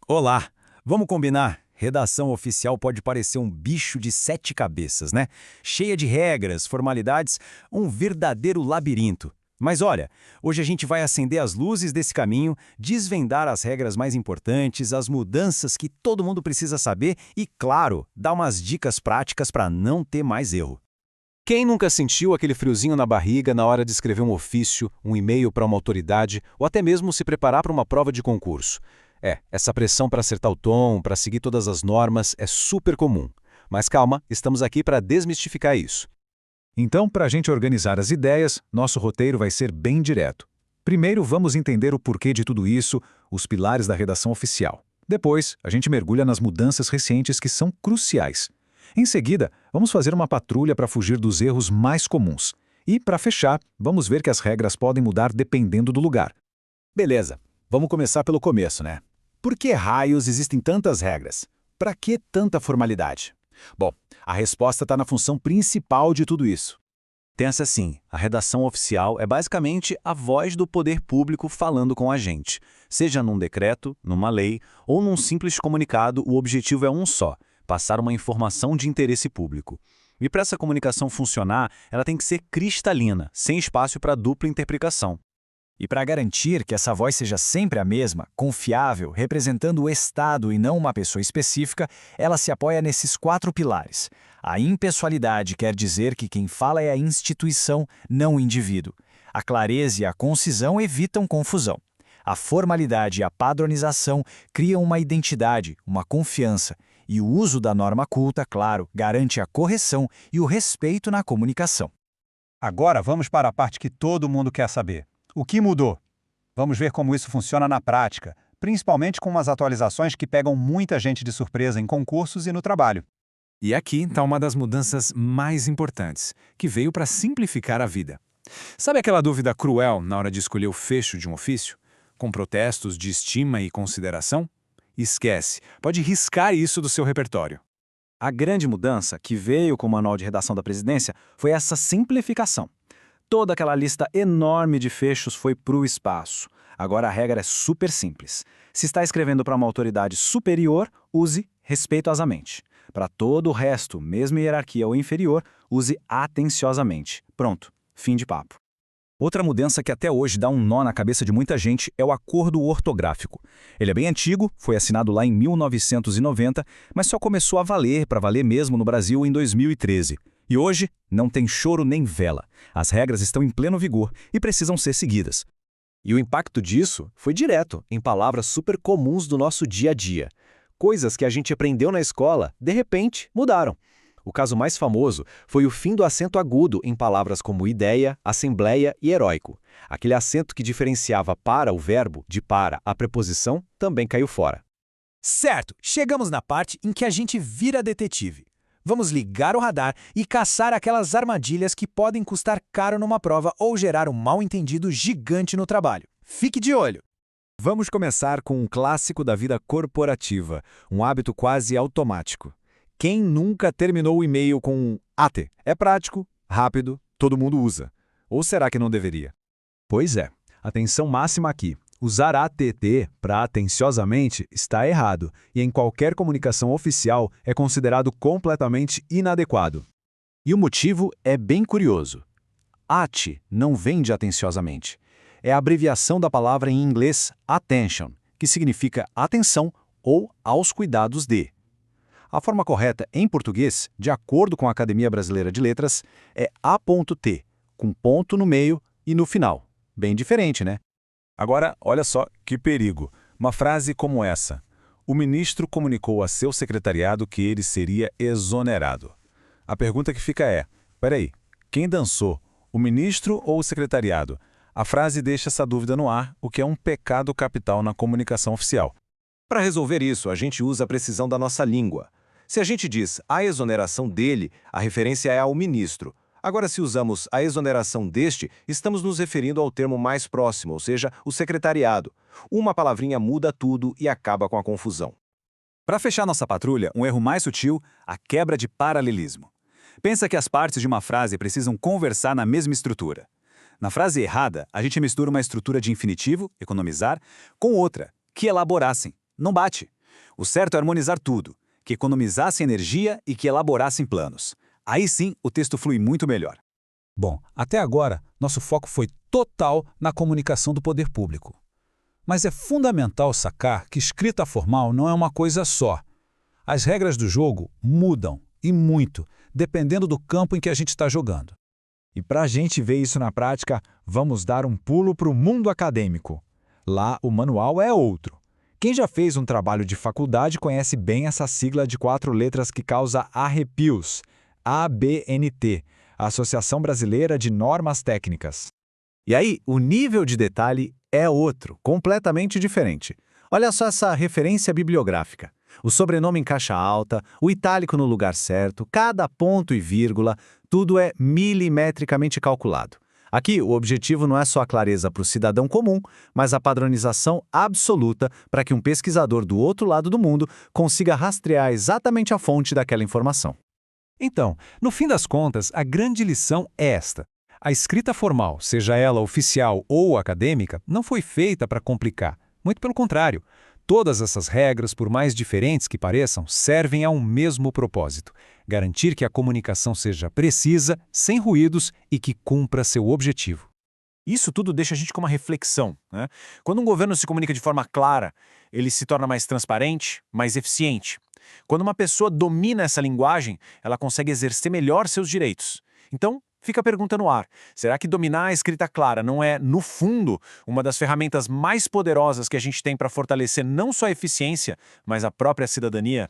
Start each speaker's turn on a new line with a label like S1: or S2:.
S1: Olá, vamos combinar? Redação oficial pode parecer um bicho de sete cabeças, né? Cheia de regras, formalidades, um verdadeiro labirinto. Mas olha, hoje a gente vai acender as luzes desse caminho, desvendar as regras mais importantes, as mudanças que todo mundo precisa saber e, claro, dar umas dicas práticas para não ter mais erro.
S2: Quem nunca sentiu aquele friozinho na barriga na hora de escrever um ofício, um e-mail para uma autoridade ou até mesmo se preparar para uma prova de concurso? Essa pressão para acertar o tom, para seguir todas as normas é super comum. Mas calma, estamos aqui para desmistificar isso.
S3: Então, para a gente organizar as ideias, nosso roteiro vai ser bem direto. Primeiro, vamos entender o porquê de tudo isso, os pilares da redação oficial. Depois, a gente mergulha nas mudanças recentes que são cruciais. Em seguida, vamos fazer uma patrulha para fugir dos erros mais comuns. E, para fechar, vamos ver que as regras podem mudar dependendo do lugar.
S2: Beleza, vamos começar pelo começo, né? Por que raios existem tantas regras? Para que tanta formalidade? Bom, a resposta está na função principal de tudo isso. Pensa assim, a redação oficial é basicamente a voz do poder público falando com a gente. Seja num decreto, numa lei ou num simples comunicado, o objetivo é um só: passar uma informação de interesse público. E para essa comunicação funcionar, ela tem que ser cristalina, sem espaço para dupla interpretação.
S4: E para garantir que essa voz seja sempre a mesma, confiável, representando o Estado e não uma pessoa específica, ela se apoia nesses 4 pilares. A impessoalidade quer dizer que quem fala é a instituição, não o indivíduo. A clareza e a concisão evitam confusão. A formalidade e a padronização criam uma identidade, uma confiança. E o uso da norma culta, claro, garante a correção e o respeito na comunicação.
S5: Agora vamos para a parte que todo mundo quer saber. O que mudou? Vamos ver como isso funciona na prática, principalmente com umas atualizações que pegam muita gente de surpresa em concursos e no trabalho.
S3: E aqui está uma das mudanças mais importantes, que veio para simplificar a vida. Sabe aquela dúvida cruel na hora de escolher o fecho de um ofício? Com protestos de estima e consideração? Esquece, pode riscar isso do seu repertório.
S4: A grande mudança que veio com o Manual de Redação da Presidência foi essa simplificação. Toda aquela lista enorme de fechos foi para o espaço. Agora a regra é super simples. Se está escrevendo para uma autoridade superior, use respeitosamente. Para todo o resto, mesmo hierarquia ou inferior, use atenciosamente. Pronto, fim de papo. Outra mudança que até hoje dá um nó na cabeça de muita gente é o acordo ortográfico. Ele é bem antigo, foi assinado lá em 1990, mas só começou a valer, para valer mesmo no Brasil, em 2013. E hoje, não tem choro nem vela. As regras estão em pleno vigor e precisam ser seguidas.
S2: E o impacto disso foi direto, em palavras super comuns do nosso dia a dia. Coisas que a gente aprendeu na escola, de repente, mudaram. O caso mais famoso foi o fim do acento agudo em palavras como ideia, assembleia e heróico. Aquele acento que diferenciava para o verbo de para a preposição também caiu fora.
S1: Certo, chegamos na parte em que a gente vira detetive. Vamos ligar o radar e caçar aquelas armadilhas que podem custar caro numa prova ou gerar um mal-entendido gigante no trabalho. Fique de olho!
S3: Vamos começar com um clássico da vida corporativa, um hábito quase automático. Quem nunca terminou o e-mail com um AT? É prático, rápido, todo mundo usa. Ou será que não deveria? Pois é, atenção máxima aqui. Usar ATT para atenciosamente está errado e em qualquer comunicação oficial é considerado completamente inadequado.
S4: E o motivo é bem curioso. AT não vem de atenciosamente. É a abreviação da palavra em inglês attention, que significa atenção ou aos cuidados de. A forma correta em português, de acordo com a Academia Brasileira de Letras, é A.T, com ponto no meio e no final. Bem diferente, né?
S3: Agora, olha só que perigo. Uma frase como essa. O ministro comunicou a seu secretariado que ele seria exonerado. A pergunta que fica é, peraí, quem dançou? O ministro ou o secretariado? A frase deixa essa dúvida no ar, o que é um pecado capital na comunicação oficial.
S2: Para resolver isso, a gente usa a precisão da nossa língua. Se a gente diz a exoneração dele, a referência é ao ministro. Agora, se usamos a exoneração deste, estamos nos referindo ao termo mais próximo, ou seja, o secretariado. Uma palavrinha muda tudo e acaba com a confusão.
S4: Para fechar nossa patrulha, um erro mais sutil, a quebra de paralelismo. Pensa que as partes de uma frase precisam conversar na mesma estrutura. Na frase errada, a gente mistura uma estrutura de infinitivo, economizar, com outra, que elaborassem. Não bate.
S2: O certo é harmonizar tudo, que economizasse energia e que elaborassem planos. Aí sim, o texto flui muito melhor.
S3: Bom, até agora, nosso foco foi total na comunicação do poder público. Mas é fundamental sacar que escrita formal não é uma coisa só. As regras do jogo mudam, e muito, dependendo do campo em que a gente está jogando.
S6: E para a gente ver isso na prática, vamos dar um pulo para o mundo acadêmico. Lá, o manual é outro. Quem já fez um trabalho de faculdade conhece bem essa sigla de 4 letras que causa arrepios. ABNT, Associação Brasileira de Normas Técnicas.
S2: E aí, o nível de detalhe é outro, completamente diferente. Olha só essa referência bibliográfica. O sobrenome em caixa alta, o itálico no lugar certo, cada ponto e vírgula, tudo é milimetricamente calculado. Aqui, o objetivo não é só a clareza para o cidadão comum, mas a padronização absoluta para que um pesquisador do outro lado do mundo consiga rastrear exatamente a fonte daquela informação.
S3: Então, no fim das contas, a grande lição é esta. A escrita formal, seja ela oficial ou acadêmica, não foi feita para complicar. Muito pelo contrário. Todas essas regras, por mais diferentes que pareçam, servem a um mesmo propósito: garantir que a comunicação seja precisa, sem ruídos e que cumpra seu objetivo.
S1: Isso tudo deixa a gente com uma reflexão, né? Quando um governo se comunica de forma clara, ele se torna mais transparente, mais eficiente. Quando uma pessoa domina essa linguagem, ela consegue exercer melhor seus direitos. Então, fica a pergunta no ar: será que dominar a escrita clara não é, no fundo, uma das ferramentas mais poderosas que a gente tem para fortalecer não só a eficiência, mas a própria cidadania?